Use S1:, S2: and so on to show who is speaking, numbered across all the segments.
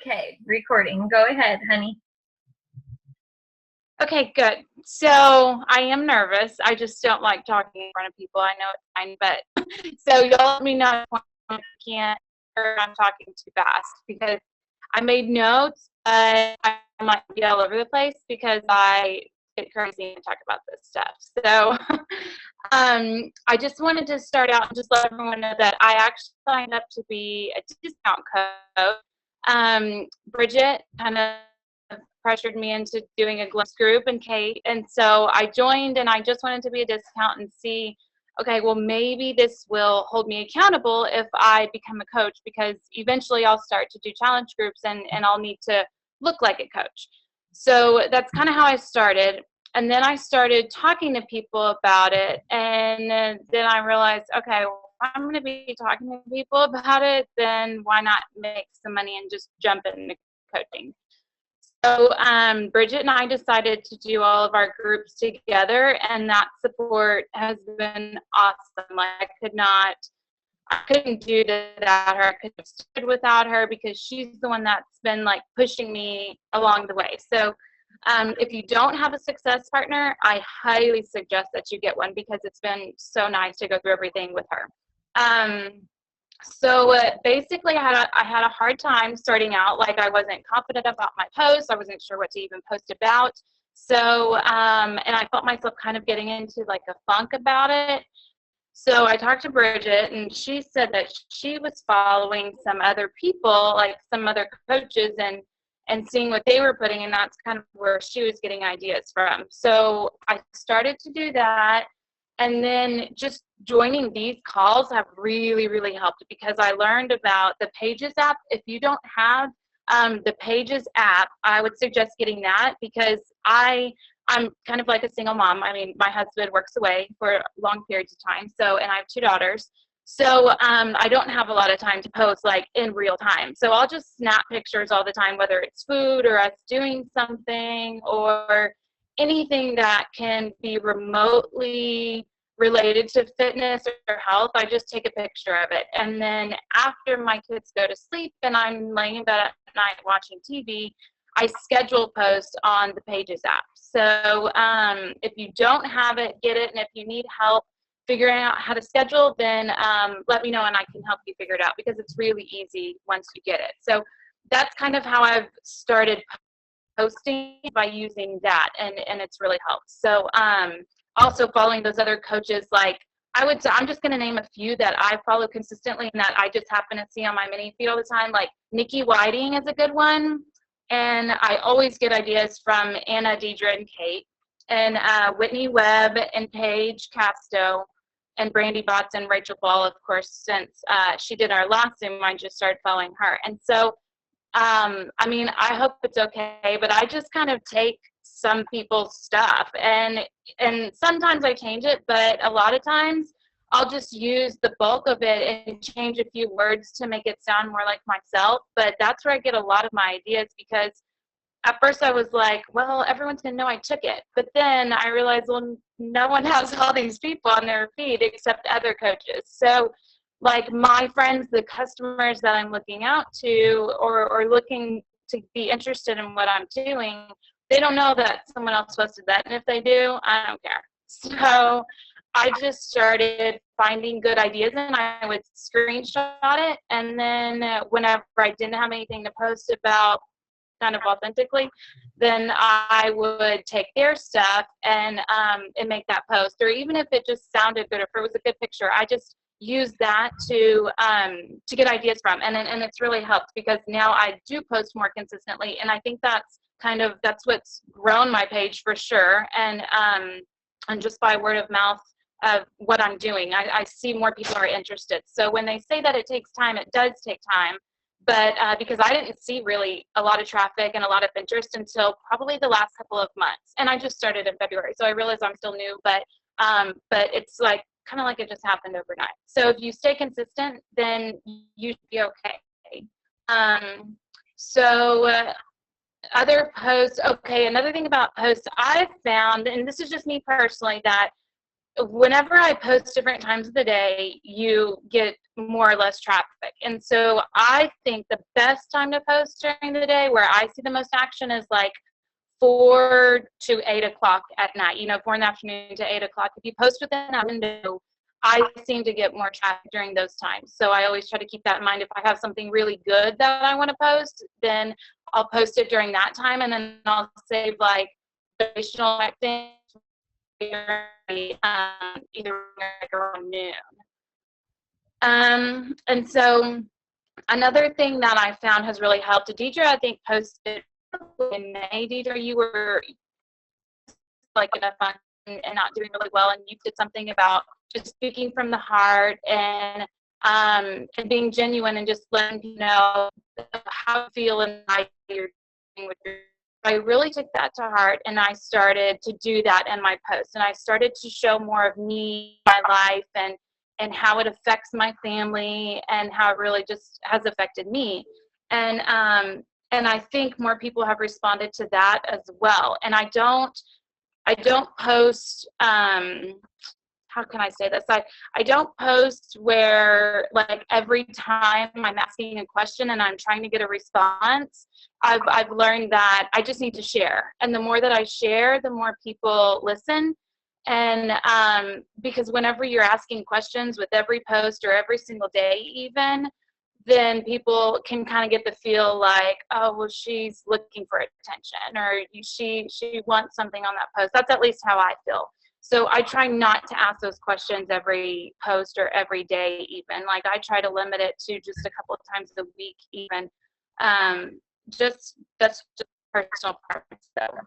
S1: Okay, recording. Go ahead, honey.
S2: Okay, good. So I am nervous. I just don't like talking in front of people. I know it's fine, but so y'all let me know if I can't or I'm talking too fast because I made notes, but I might be all over the place because I get crazy and talk about this stuff. So I just wanted to start out and just let everyone know that I actually signed up to be a discount code. Bridget kind of pressured me into doing a glimpse group and Kate. And so I joined and I just wanted to be a discount and see, okay, well, maybe this will hold me accountable if I become a coach because eventually I'll start to do challenge groups and I'll need to look like a coach. So that's kind of how I started. And then I started talking to people about it. And then I realized, okay, well, if I'm going to be talking to people about it, then why not make some money and just jump into coaching? So Bridget and I decided to do all of our groups together, and that support has been awesome. Like I couldn't do this without her. I couldn't have started without her because she's the one that's been like pushing me along the way. So if you don't have a success partner, I highly suggest that you get one because it's been so nice to go through everything with her. So basically, I had a hard time starting out. Like I wasn't confident about my posts. I wasn't sure what to even post about. So and I felt myself kind of getting into like a funk about it. So I talked to Bridget, and she said that she was following some other people, like some other coaches, and seeing what they were putting, and that's kind of where she was getting ideas from. So I started to do that. And then just joining these calls have really, really helped because I learned about the Pages app. If you don't have the Pages app, I would suggest getting that because I'm kind of like a single mom. I mean, my husband works away for long periods of time. So, and I have two daughters. So I don't have a lot of time to post like in real time. So I'll just snap pictures all the time, whether it's food or us doing something or anything that can be remotely related to fitness or health. I just take a picture of it. And then after my kids go to sleep and I'm laying in bed at night watching TV, I schedule posts on the Pages app. So if you don't have it, get it. And if you need help figuring out how to schedule, then let me know and I can help you figure it out because it's really easy once you get it. So that's kind of how I've started posting by using that, and it's really helped. So also following those other coaches, like I'm just going to name a few that I follow consistently and that I just happen to see on my mini feed all the time. Like Nikki Whiting is a good one, and I always get ideas from Anna, Deidre, and Kate, and Whitney Webb and Paige Casto, and Brandy Botts and Rachel Ball, of course, since she did our last Zoom, I just started following her. And so I mean, I hope it's okay, but I just kind of take some people's stuff and sometimes I change it, but a lot of times I'll just use the bulk of it and change a few words to make it sound more like myself. But that's where I get a lot of my ideas because at first I was like, well, everyone's gonna know I took it. But then I realized, well, no one has all these people on their feed except other coaches. So like my friends, the customers that I'm looking out to or looking to be interested in what I'm doing, they don't know that someone else posted that. And if they do, I don't care. So I just started finding good ideas and I would screenshot it. And then whenever I didn't have anything to post about kind of authentically, then I would take their stuff and make that post. Or even if it just sounded good, or if it was a good picture, I just use that to get ideas from, and it's really helped because now I do post more consistently, and I think that's what's grown my page for sure, and just by word of mouth of what I'm doing, I see more people are interested. So when they say that it takes time, it does take time, but because I didn't see really a lot of traffic and a lot of interest until probably the last couple of months, and I just started in February, so I realize I'm still new, but it's like kind of like it just happened overnight. So if you stay consistent, then you should be okay. Other posts, okay, another thing about posts I've found, and this is just me personally, that whenever I post different times of the day, you get more or less traffic. And so I think the best time to post during the day where I see the most action is like 4 to 8 o'clock at night, 4 in the afternoon to 8 o'clock. If you post within that window, I seem to get more traffic during those times. So I always try to keep that in mind. If I have something really good that I want to post, then I'll post it during that time, and then I'll save like additional things either around noon. And so another thing that I found has really helped, Deidre, I think, posted in May. Deidre, you were like in a fun and not doing really well, and you did something about just speaking from the heart and being genuine and just letting people know how you feel and how you're doing with your. I really took that to heart, and I started to do that in my posts, and I started to show more of me, my life, and how it affects my family and how it really just has affected me. And I think more people have responded to that as well. And I don't post, how can I say this? I don't post where like every time I'm asking a question and I'm trying to get a response. I've learned that I just need to share. And the more that I share, the more people listen. And because whenever you're asking questions with every post or every single day even, then people can kind of get the feel like, oh, well, she's looking for attention, or she wants something on that post. That's at least how I feel. So I try not to ask those questions every post or every day even. Like I try to limit it to just a couple of times a week even. That's just personal preference though.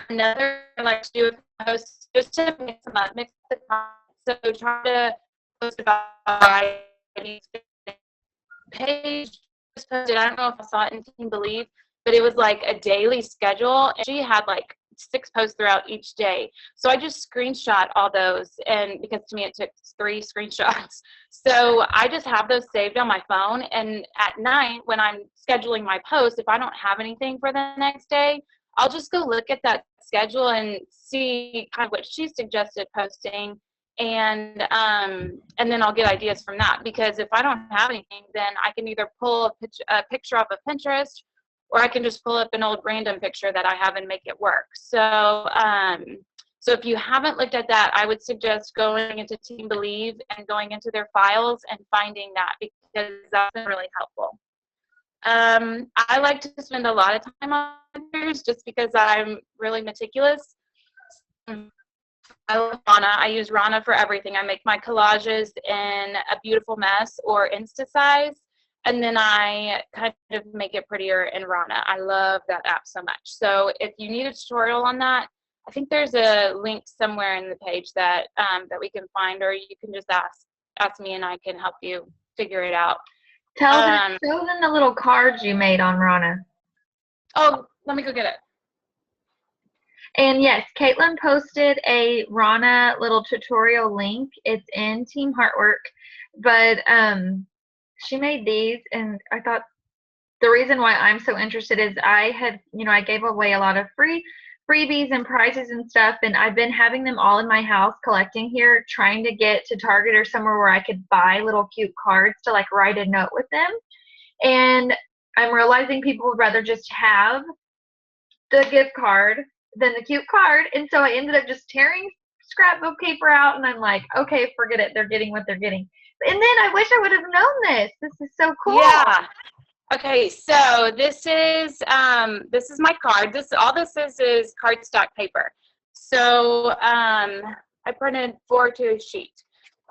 S2: Another I like to do a post just to mix them up, mix the content. So try to post about page just posted, I don't know if I saw it in Team Believe, but it was like a daily schedule, and she had like 6 posts throughout each day. So I just screenshot all those, and because to me it took 3 screenshots. So I just have those saved on my phone, and at night when I'm scheduling my post, if I don't have anything for the next day, I'll just go look at that schedule and see kind of what she suggested posting, and then I'll get ideas from that. Because if I don't have anything, then I can either pull a picture off of Pinterest, or I can just pull up an old random picture that I have and make it work. So so if you haven't looked at that, I would suggest going into Team Believe and going into their files and finding that, because that's been really helpful. I like to spend a lot of time on pictures just because I'm really meticulous. I love Rana. I use Rana for everything. I make my collages in a beautiful mess or Insta size, and then I kind of make it prettier in Rana. I love that app so much. So if you need a tutorial on that, I think there's a link somewhere in the page that that we can find, or you can just ask me and I can help you figure it out.
S1: Show them the little cards you made on Rana.
S2: Oh, let me go get it.
S1: And yes, Caitlin posted a Rana little tutorial link. It's in Team Heartwork, but she made these, and I thought the reason why I'm so interested is I had, I gave away a lot of freebies and prizes and stuff, and I've been having them all in my house collecting here, trying to get to Target or somewhere where I could buy little cute cards to like write a note with them. And I'm realizing people would rather just have the gift card than the cute card, and so I ended up just tearing scrapbook paper out, and I'm like, okay, forget it, they're getting what they're getting. And then I wish I would have known this. This is so cool.
S2: Yeah. Okay, so this is my card. All this is cardstock paper. So I printed 4 to a sheet.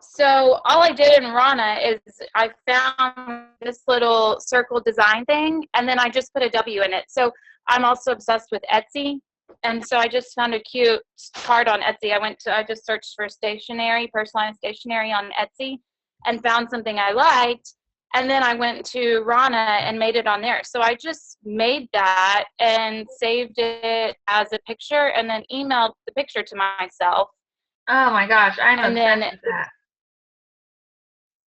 S2: So all I did in Rana is I found this little circle design thing, and then I just put a W in it. So I'm also obsessed with Etsy, and so I just found a cute card on Etsy. I just searched for stationery, personalized stationery on Etsy, and found something I liked. And then I went to Rana and made it on there. So I just made that and saved it as a picture, and then emailed the picture to myself.
S1: Oh my gosh, I'm obsessed with that.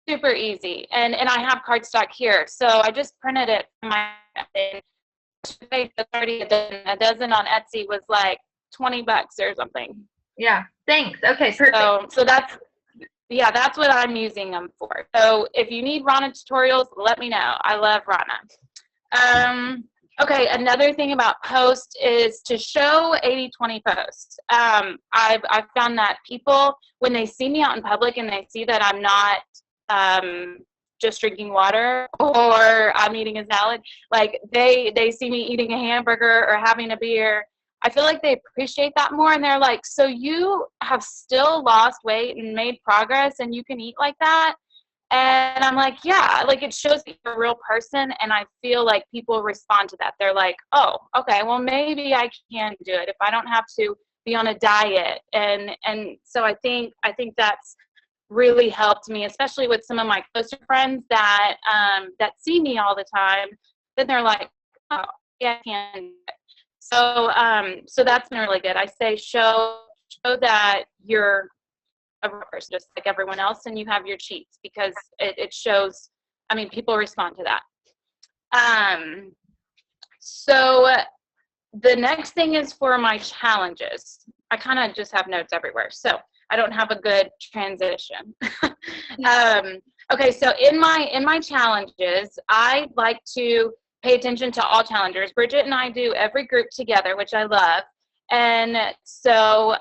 S2: Super easy. And I have cardstock here. So I just printed it from my a dozen on Etsy was like $20 or something.
S1: Yeah. Thanks. Okay, perfect.
S2: So that's, yeah, that's what I'm using them for. So if you need Rana tutorials, let me know. I love Rana. Okay, another thing about posts is to show 80-20 posts. I've found that people, when they see me out in public and they see that I'm not just drinking water or I'm eating a salad, like they see me eating a hamburger or having a beer, I feel like they appreciate that more, and they're like, so you have still lost weight and made progress and you can eat like that? And I'm like, yeah, like it shows that you're a real person, and I feel like people respond to that. They're like, oh, okay, well maybe I can do it if I don't have to be on a diet. And so I think that's really helped me, especially with some of my closer friends that see me all the time. Then they're like, oh, yeah, I can do it. So that's been really good. I say show that you're a person just like everyone else, and you have your cheats, because it shows, I mean, people respond to that. So the next thing is for my challenges. I kind of just have notes everywhere, so I don't have a good transition. Okay, so in my challenges, I like to pay attention to all challengers. Bridget and I do every group together, which I love. And so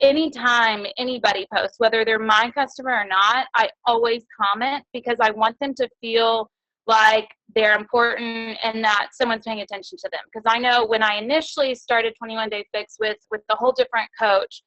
S2: anytime anybody posts, whether they're my customer or not, I always comment, because I want them to feel like they're important and that someone's paying attention to them. Because I know when I initially started 21 Day Fix with the whole different coach,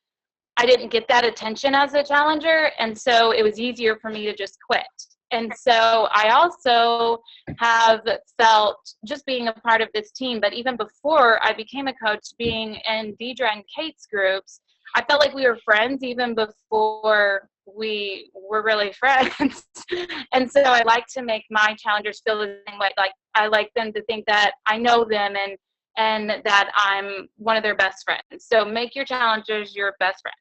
S2: I didn't get that attention as a challenger, and so it was easier for me to just quit. And so I also have felt, just being a part of this team, but even before I became a coach, being in Deidre and Kate's groups, I felt like we were friends even before we were really friends. And so I like to make my challengers feel the same way. Like I like them to think that I know them and that I'm one of their best friends. So make your challengers your best friends.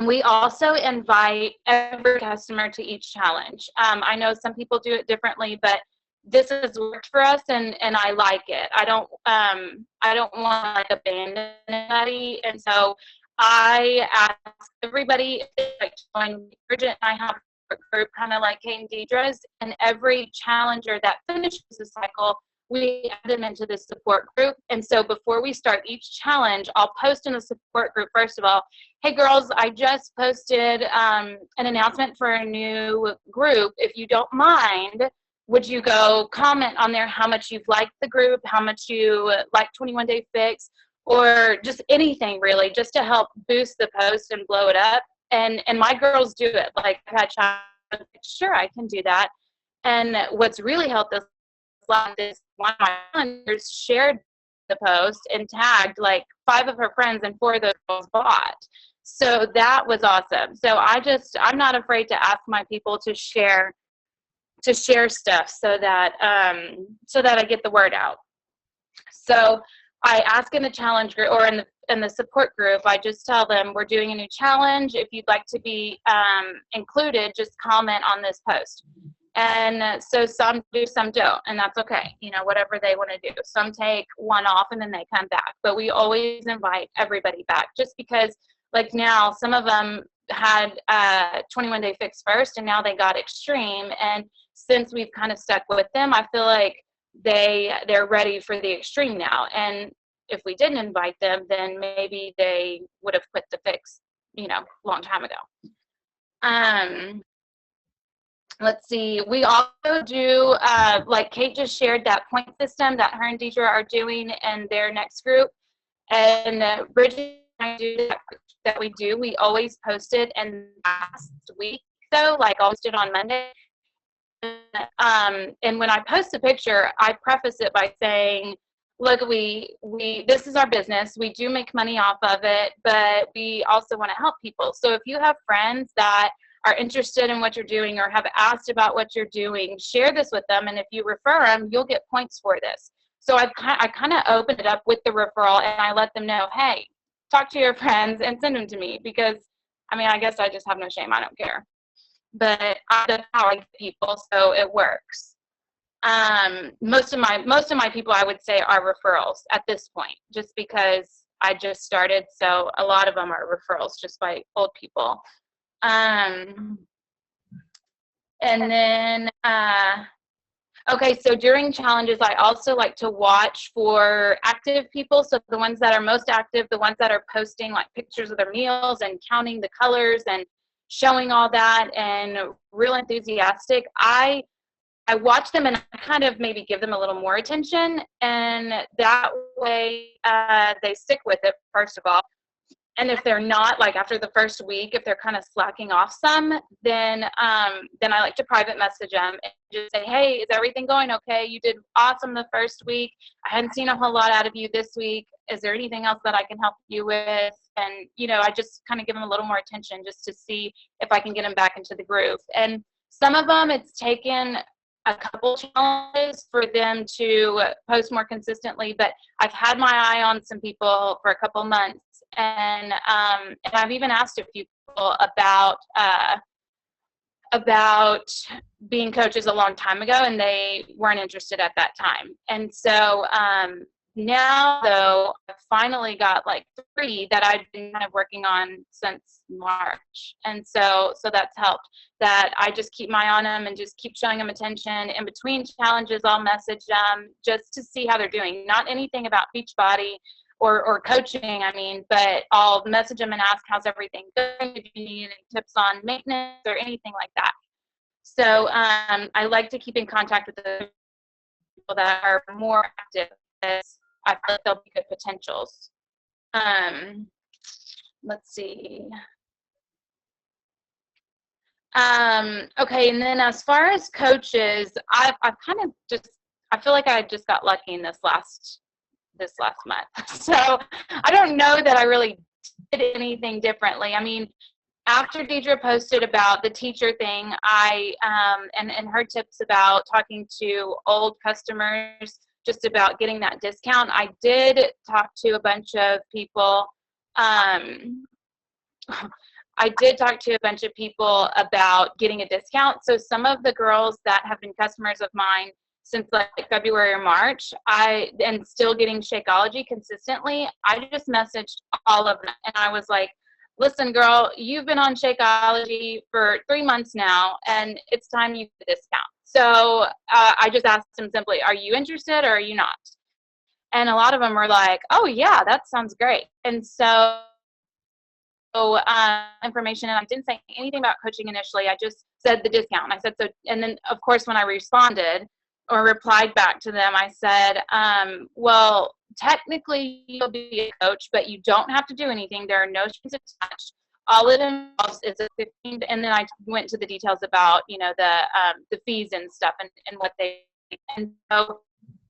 S2: We also invite every customer to each challenge. I know some people do it differently, but this has worked for us, and I like it. I don't want to like abandon anybody, and so I ask everybody, like join Bridget and I have a group kind of like Kate and Deidre's, and every challenger that finishes the cycle, we add them into the support group. And so before we start each challenge, I'll post in the support group, first of all, hey girls, I just posted an announcement for a new group. If you don't mind, would you go comment on there how much you've liked the group, how much you like 21 Day Fix, or just anything really, just to help boost the post and blow it up. And my girls do it. Like I've had challenges, sure, I can do that. And what's really helped us is one of my challengers shared the post and tagged like 5 of her friends, and 4 of those girls bought. So that was awesome. So I'm not afraid to ask my people to share stuff so that I get the word out. So I ask in the challenge group or in the support group, I just tell them we're doing a new challenge. If you'd like to be included, just comment on this post. And so some do, some don't, and that's okay. You know, whatever they want to do. Some take one off and then they come back, but we always invite everybody back, just because like now some of them had 21 Day Fix first, and now they got Extreme. And since we've kind of stuck with them, I feel like they're ready for the Extreme now. And if we didn't invite them, then maybe they would have quit the Fix, you know, a long time ago. Let's see, we also do, like Kate just shared that point system that her and Deidre are doing in their next group. And Bridget and I do that we do. We always post it in last week, though, like I'll post it on Monday. And when I post a picture, I preface it by saying, look, we this is our business. We do make money off of it, but we also want to help people. So if you have friends that are interested in what you're doing or have asked about what you're doing, share this with them. And if you refer them, you'll get points for this. So I kind of open it up with the referral, and I let them know, hey, talk to your friends and send them to me, because, I mean, I guess I just have no shame. I don't care. But that's how I get people, so it works. Most of my people, I would say, are referrals at this point, just because I just started. So a lot of them are referrals just by old people. And then, okay, so during challenges, I also like to watch for active people. So the ones that are most active, the ones that are posting like pictures of their meals and counting the colors and showing all that and real enthusiastic. I watch them and I kind of maybe give them a little more attention, and that way they stick with it, first of all. And if they're not, like after the first week, if they're kind of slacking off some, then I like to private message them and just say, hey, is everything going okay? You did awesome the first week. I hadn't seen a whole lot out of you this week. Is there anything else that I can help you with? And, I just kind of give them a little more attention just to see if I can get them back into the groove. And some of them, it's taken a couple challenges for them to post more consistently, but I've had my eye on some people for a couple months, and I've even asked a few people about being coaches a long time ago, and they weren't interested at that time. And so now, though, I've finally got like 3 that I've been kind of working on since March. And so that's helped, that I just keep my eye on them and just keep showing them attention. In between challenges, I'll message them just to see how they're doing. Not anything about Beachbody or coaching, but I'll message them and ask, how's everything going? If you need any tips on maintenance or anything like that. So I like to keep in contact with the people that are more active, because I feel like they'll be good potentials. Let's see. Okay, and then as far as coaches, I've kind of just, I feel like I just got lucky in this last month. So I don't know that I really did anything differently. After Deidre posted about the teacher thing, and her tips about talking to old customers just about getting that discount, I did talk to a bunch of people. I did talk to a bunch of people about getting a discount. So some of the girls that have been customers of mine since like February or March, and still getting Shakeology consistently, I just messaged all of them, and I was like, listen, girl, you've been on Shakeology for 3 months now, and it's time you get a discount. So I just asked them simply, are you interested or are you not? And a lot of them were like, oh yeah, that sounds great. And so information, and I didn't say anything about coaching initially. I just said the discount. And I said, so, and then of course, when I responded or replied back to them, I said, well, technically you'll be a coach, but you don't have to do anything. There are no strings attached. All it involves is a 15, and then I went to the details about, the fees and stuff and what they, and so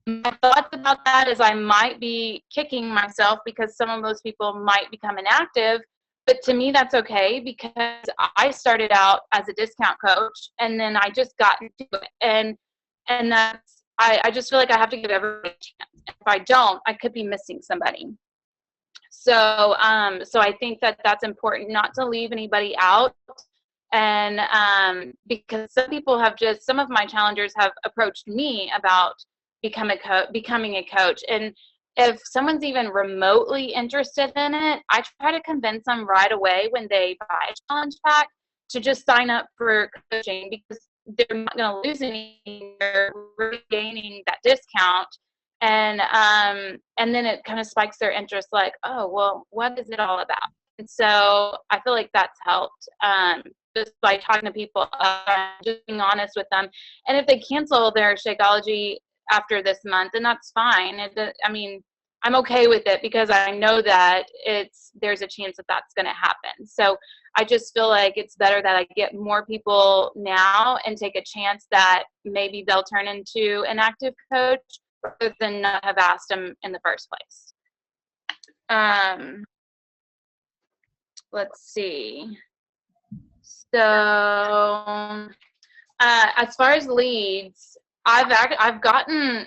S2: my thoughts about that is I might be kicking myself because some of those people might become inactive. But to me, that's okay, because I started out as a discount coach, and then I just got into it. And that's, I just feel like I have to give everybody a chance. If I don't, I could be missing somebody. So so I think that that's important, not to leave anybody out. And because some of my challengers have approached me about becoming a coach. And if someone's even remotely interested in it, I try to convince them right away when they buy a challenge pack to just sign up for coaching, because they're not going to lose anything. They're regaining that discount. And then it kind of spikes their interest, like, oh, well, what is it all about? And so I feel like that's helped, just by talking to people, just being honest with them. And if they cancel their Shakeology after this month, and that's fine. I'm okay with it, because I know that there's a chance that that's going to happen. So I just feel like it's better that I get more people now and take a chance that maybe they'll turn into an active coach, rather than not have asked them in the first place. Let's see. So as far as leads, I've gotten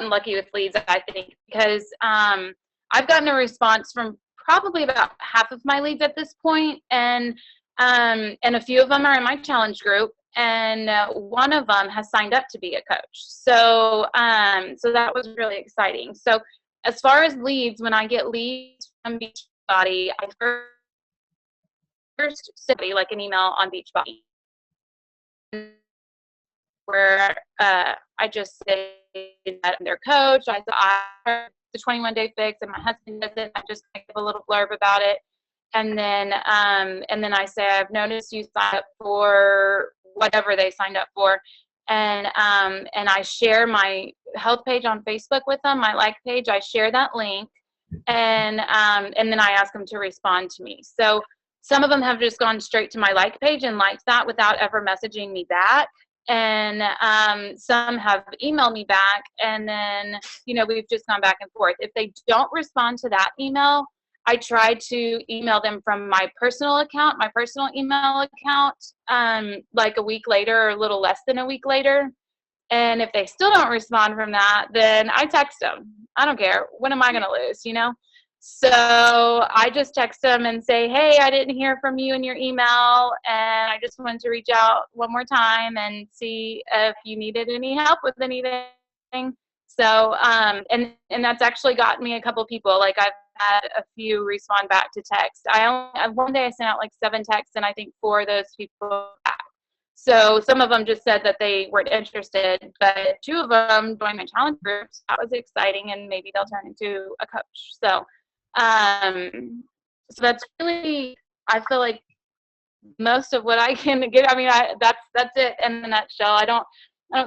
S2: lucky with leads, I think, because I've gotten a response from probably about half of my leads at this point, and a few of them are in my challenge group, and one of them has signed up to be a coach. So so that was really exciting. So as far as leads, when I get leads from Beachbody, I first send like an email on Beachbody where I just say that I'm their coach. I the 21-day fix, and my husband does it. I just give a little blurb about it, and then I say, I've noticed you signed up for whatever they signed up for, and I share my health page on Facebook with them, my like page. I share that link, and then I ask them to respond to me. So some of them have just gone straight to my like page and liked that without ever messaging me back. And some have emailed me back, and then, we've just gone back and forth. If they don't respond to that email, I try to email them from my personal account, my personal email account, like a week later or a little less than a week later. And if they still don't respond from that, then I text them. I don't care. What am I going to lose, So I just text them and say, hey, I didn't hear from you in your email, and I just wanted to reach out one more time and see if you needed any help with anything. So, and that's actually gotten me a couple people. Like, I've had a few respond back to text. One day I sent out like 7 texts, and I think 4 of those people back. So some of them just said that they weren't interested, but 2 of them joined my challenge groups. That was exciting, and maybe they'll turn into a coach. So that's really, I feel like, most of what I can give. I mean, that's it in a nutshell. I don't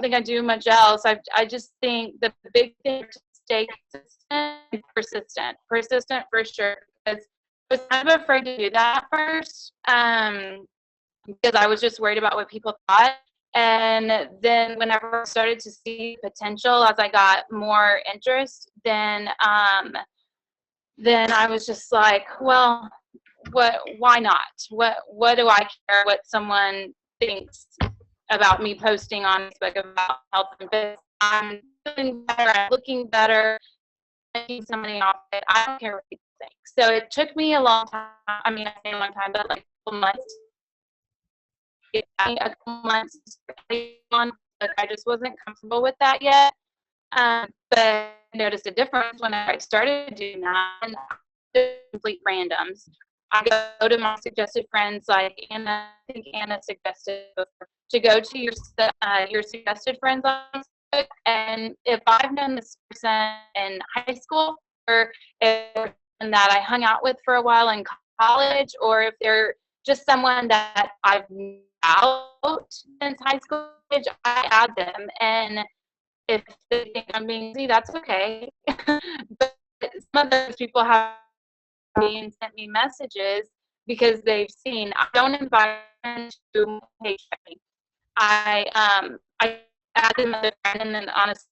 S2: think I do much else. I just think the big thing is to stay consistent, persistent for sure. Because I was kind of afraid to do that first, because I was just worried about what people thought. And then whenever I started to see potential, as I got more interest, then I was just like, well, why not? What do I care what someone thinks about me posting on Facebook about health and fitness? I'm feeling better, I'm looking better, making some money off it. I don't care what people think. So it took me a long time. I mean, I say a long time, but like a couple months. Like, I just wasn't comfortable with that yet. But I noticed a difference when I started doing that. And complete randoms. I go to my suggested friends, like Anna. I think Anna suggested to go to your suggested friends on Facebook. And if I've known this person in high school, or if that I hung out with for a while in college, or if they're just someone that I've known out since high school, I add them. And if they think I'm being busy, that's okay. But some of those people have and sent me messages because they've seen I don't invite them to page checking. I add them as a friend, and then honestly.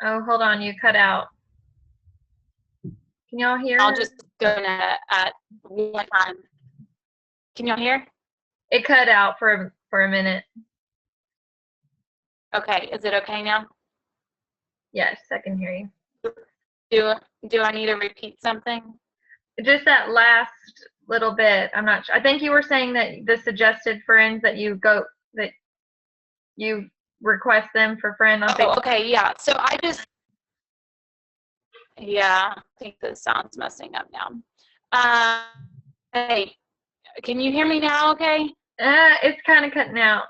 S1: Oh, hold on, you cut out. Can y'all hear?
S2: I'll just go in at one time. Can y'all hear?
S1: It cut out for a minute.
S2: Okay, is it okay now?
S1: Yes, I can hear you.
S2: Do I need to repeat something?
S1: Just that last little bit. I'm not sure. I think you were saying that the suggested friends that you request them for friend on Facebook.
S2: Okay, yeah. So I think the sound's messing up now. Hey, can you hear me now? Okay.
S1: It's kind of cutting out.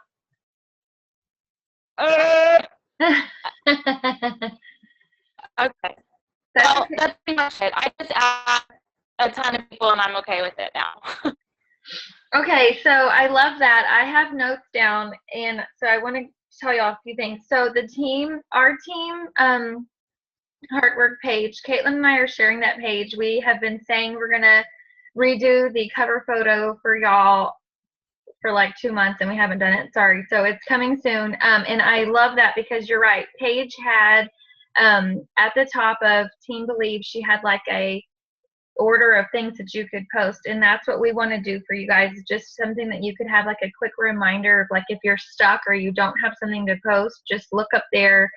S2: Okay.
S1: Well,
S2: that's pretty much it. I just asked a ton of people, and I'm okay with it now.
S1: Okay, so I love that. I have notes down, and so I want to tell you all a few things. So our team, Heart Work page, Caitlin and I are sharing that page. We have been saying we're going to redo the cover photo for y'all for like 2 months, and we haven't done it. Sorry. So it's coming soon. And I love that because you're right. Paige had at the top of Team Believe, she had like a order of things that you could post, and that's what we want to do for you guys. Just something that you could have like a quick reminder of, like if you're stuck or you don't have something to post, just look up there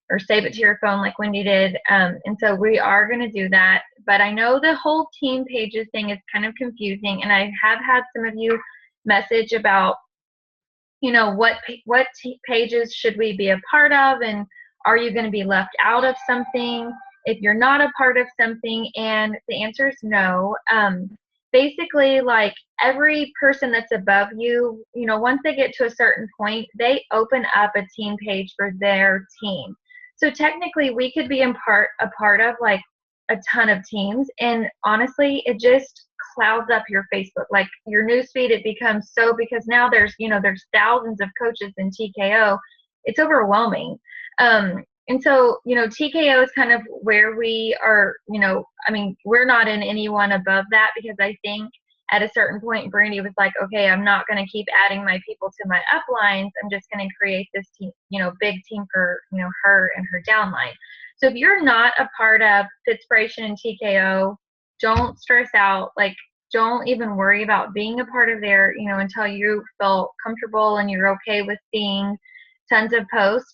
S1: or save it to your phone like Wendy did. And so we are going to do that. But I know the whole team pages thing is kind of confusing, and I have had some of you message about, what pages should we be a part of, and Are you going to be left out of something if you're not a part of something? And the answer is no. Basically, like every person that's above you, you know, once they get to a certain point, they open up a team page for their team. So technically, we could be a part of like a ton of teams, and honestly, it just clouds up your Facebook, like your newsfeed. It becomes so, because now there's thousands of coaches in TKO. It's overwhelming. And so, TKO is kind of where we are, I mean, we're not in anyone above that, because I think at a certain point, Brandy was like, okay, I'm not going to keep adding my people to my uplines. I'm just going to create this team, big team for, her and her downline. So if you're not a part of Fitspiration and TKO, don't stress out. Like, don't even worry about being a part of there, until you feel comfortable and you're okay with seeing tons of posts.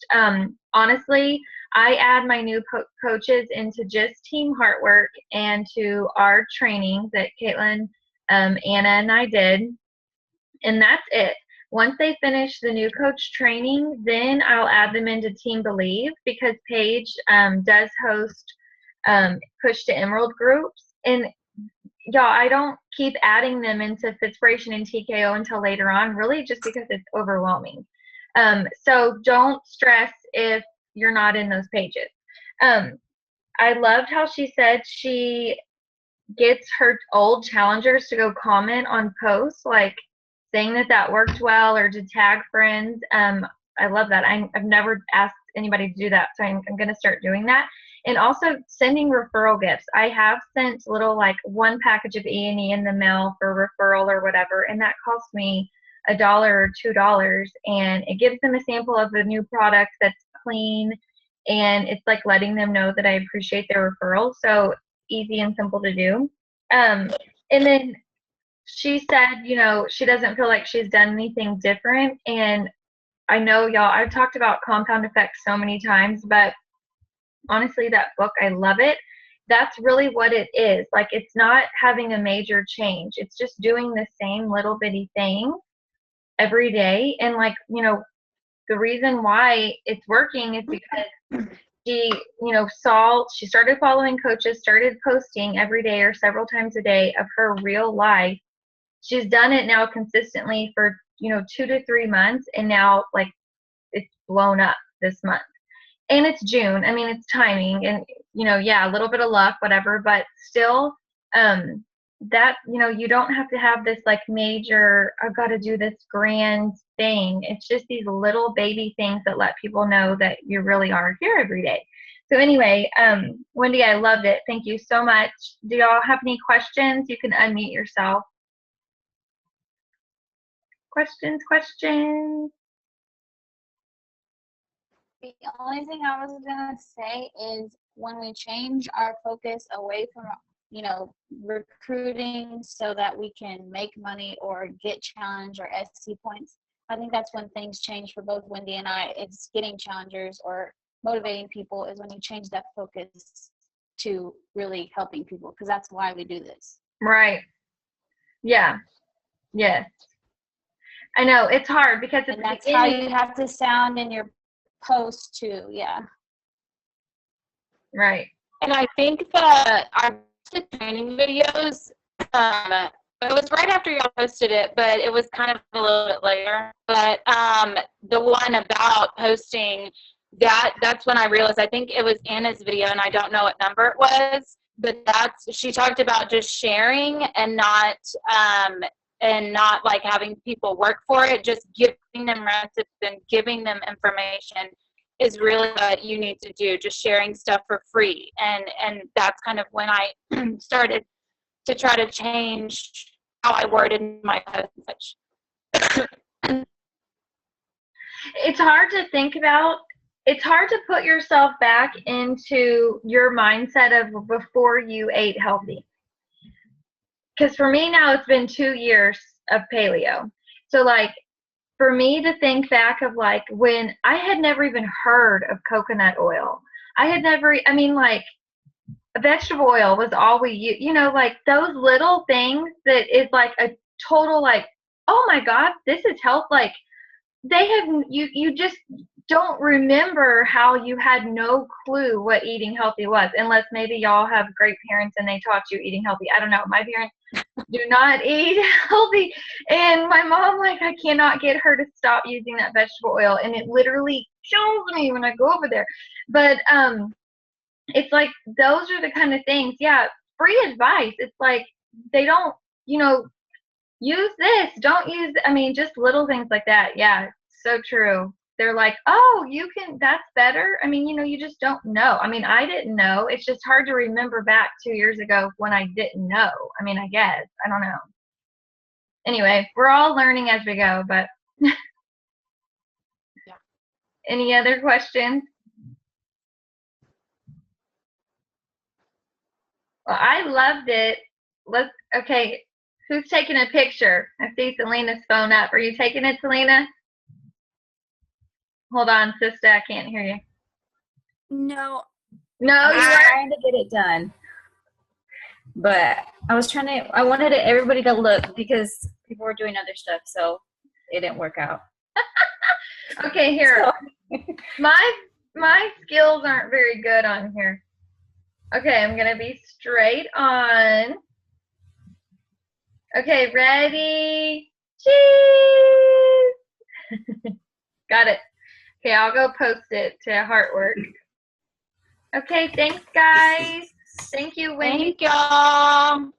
S1: Honestly, I add my new coaches into just Team Heartwork and to our trainings that Caitlin, Anna, and I did, and that's it. Once they finish the new coach training, then I'll add them into Team Believe, because Paige does host Push to Emerald groups, and y'all, I don't keep adding them into Fitspiration and TKO until later on, really just because it's overwhelming. So don't stress if you're not in those pages. I loved how she said she gets her old challengers to go comment on posts, like saying that worked well, or to tag friends. I love that. I've never asked anybody to do that, so I'm going to start doing that. And also sending referral gifts. I have sent little, like, one package of E&E in the mail for referral or whatever, and that cost me $1 or $2, and it gives them a sample of a new product that's clean, and it's like letting them know that I appreciate their referral. So easy and simple to do. And then she said, she doesn't feel like she's done anything different. And I know, y'all, I've talked about compound effects so many times, but honestly, that book, I love it. That's really what it is. Like, it's not having a major change. It's just doing the same little bitty thing every day. And, like, the reason why it's working is because she, she started following coaches, started posting every day or several times a day of her real life. She's done it now consistently for, 2 to 3 months, and now, like, it's blown up this month. And it's June. I mean, it's timing, and, a little bit of luck, whatever, but still, that, you don't have to have this, like, major, I've got to do this grand thing. It's just these little baby things that let people know that you really are here every day. So anyway, Wendy, I loved it. Thank you so much. Do y'all have any questions? You can unmute yourself. Questions?
S3: The only thing I was going to say is, when we change our focus away from, recruiting so that we can make money or get challenge or SC points, I think that's when things change for both Wendy and I. It's getting challengers or motivating people is when you change that focus to really helping people, because that's why we do this.
S1: Right. Yeah. Yes. I know it's hard, because
S3: and that's how you have to sound in your post too. Yeah.
S1: Right.
S2: And I think that our training videos, it was right after y'all posted it, but it was kind of a little bit later. But the one about posting, that's when I realized, I think it was Anna's video, and I don't know what number it was, but she talked about just sharing and not like having people work for it, just giving them recipes and giving them information is really what you need to do, just sharing stuff for free. And that's kind of when I started to try to change how I worded my post.
S1: It's hard to think about. It's hard to put yourself back into your mindset of before you ate healthy. Because for me now, it's been 2 years of paleo. So, like, for me to think back of, like, when I had never even heard of coconut oil. Like, vegetable oil was all we used, like, those little things that is like a total, like, oh my God, this is health. Like, they have, you just, don't remember how you had no clue what eating healthy was, unless maybe y'all have great parents and they taught you eating healthy. I don't know. My parents do not eat healthy, and my mom, like, I cannot get her to stop using that vegetable oil, and it literally kills me when I go over there. But it's like those are the kind of things. Yeah, free advice. It's like they don't, use this, don't use. I mean, just little things like that. Yeah, so true. They're like, oh, you can, that's better. I mean, you just don't know. I mean, I didn't know. It's just hard to remember back 2 years ago when I didn't know. I mean, I guess. I don't know. Anyway, we're all learning as we go, but
S2: Yeah.
S1: Any other questions? Well, I loved it. Okay, who's taking a picture? I see Selena's phone up. Are you taking it, Selena? Hold on, sister, I can't hear you.
S4: No,
S1: No, you
S4: I'm
S1: weren't.
S4: trying to get it done. But I wanted everybody to look because people were doing other stuff, so it didn't work out.
S1: Okay, here.
S4: So,
S1: My skills aren't very good on here. Okay, I'm gonna be straight on. Okay, ready? Cheese! Got it. Okay, I'll go post it to Heartwork. Okay, thanks, guys. Thank you, Wendy.
S2: Thank y'all.